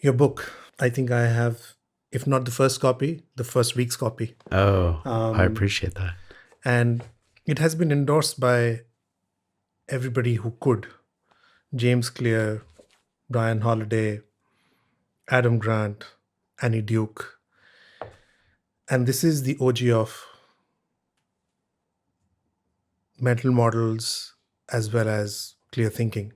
Your book, I think I have, if not the first copy, the first week's copy. Oh, I Um, appreciate that. and it has been endorsed by everybody who could: James Clear, Brian Holiday, Adam Grant, Annie Duke. And this is the OG of mental models as well as clear thinking.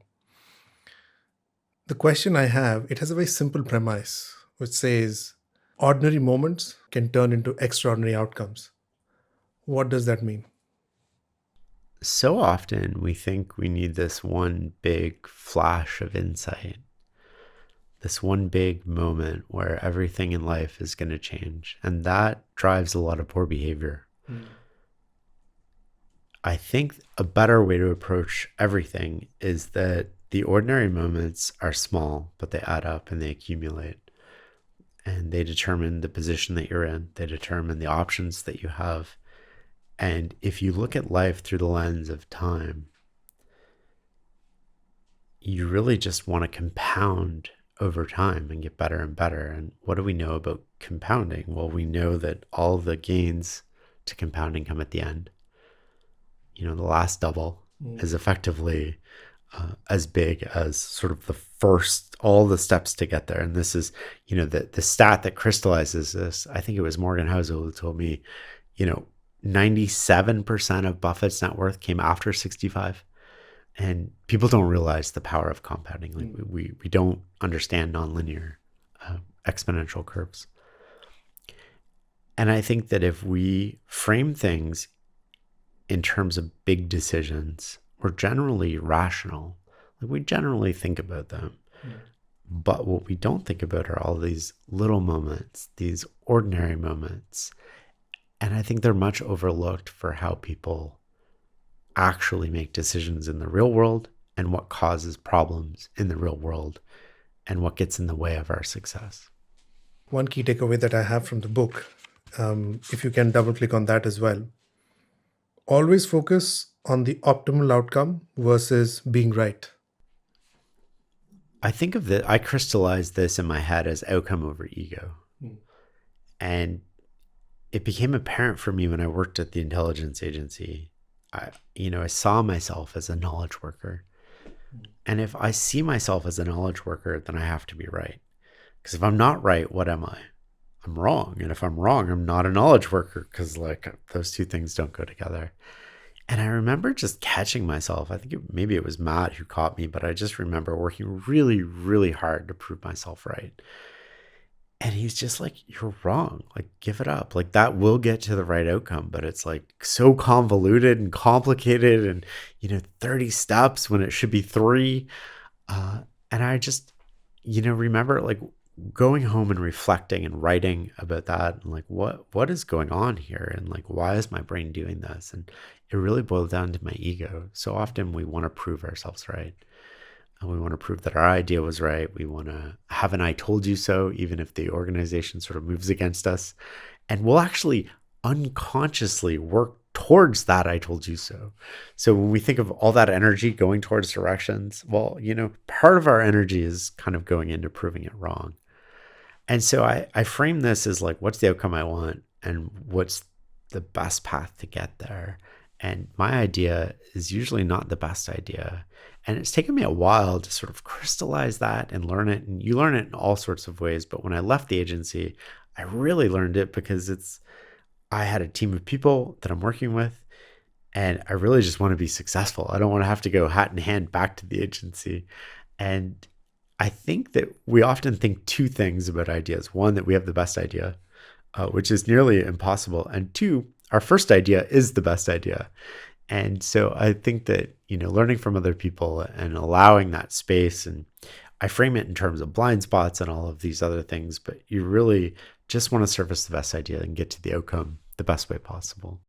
The question I have, it has a very simple premise, which says ordinary moments can turn into extraordinary outcomes. What does that mean? So often we think we need this one big flash of insight, this one big moment where everything in life is going to change. And that drives a lot of poor behavior. I think a better way to approach everything is that the ordinary moments are small, but they add up and they accumulate. And they determine the position that you're in, they determine the options that you have. And if you look at life through the lens of time, you really just want to compound over time and get better and better. And what do we know about compounding? Well, we know that all the gains to compounding come at the end. The last double is effectively as big as sort of the first, all the steps to get there. And this is, the stat that crystallizes this. I think it was Morgan Housel who told me, 97% of Buffett's net worth came after 65. And people don't realize the power of compounding. Like we don't understand nonlinear exponential curves. And I think that if we frame things in terms of big decisions, we're generally rational. Like we generally think about them. But what we don't think about are all these little moments, these ordinary moments. And I think they're much overlooked for how people actually make decisions in the real world and what causes problems in the real world and what gets in the way of our success. One key takeaway that I have from the book, if you can double click on that as well, always focus on the optimal outcome versus being right. I crystallized this in my head as outcome over ego. And it became apparent for me when I worked at the intelligence agency. I saw myself as a knowledge worker. And if I see myself as a knowledge worker, then I have to be right. Because if I'm not right, what am I? I'm wrong. And if I'm wrong, I'm not a knowledge worker, because those two things don't go together. And I remember just catching myself. I think maybe it was Matt who caught me, but I just remember working really, really hard to prove myself right. And he's just like, you're wrong. Like, give it up. Like, that will get to the right outcome, but it's like so convoluted and complicated and, 30 steps when it should be three. And I just, remember like going home and reflecting and writing about that and like, what is going on here? And like, why is my brain doing this? And it really boiled down to my ego. So often we want to prove ourselves right. And we want to prove that our idea was right. We want to have an I told you so, even if the organization sort of moves against us. And we'll actually unconsciously work towards that I told you so. So when we think of all that energy going towards directions, well, part of our energy is kind of going into proving it wrong. And so I frame this as like, what's the outcome I want and what's the best path to get there? And my idea is usually not the best idea. And it's taken me a while to sort of crystallize that and learn it. And you learn it in all sorts of ways. But when I left the agency, I really learned it because I had a team of people that I'm working with, and I really just want to be successful. I don't want to have to go hat in hand back to the agency. And I think that we often think two things about ideas. One, that we have the best idea, which is nearly impossible. And two, our first idea is the best idea. And so I think that, learning from other people and allowing that space, and I frame it in terms of blind spots and all of these other things, but you really just want to surface the best idea and get to the outcome the best way possible.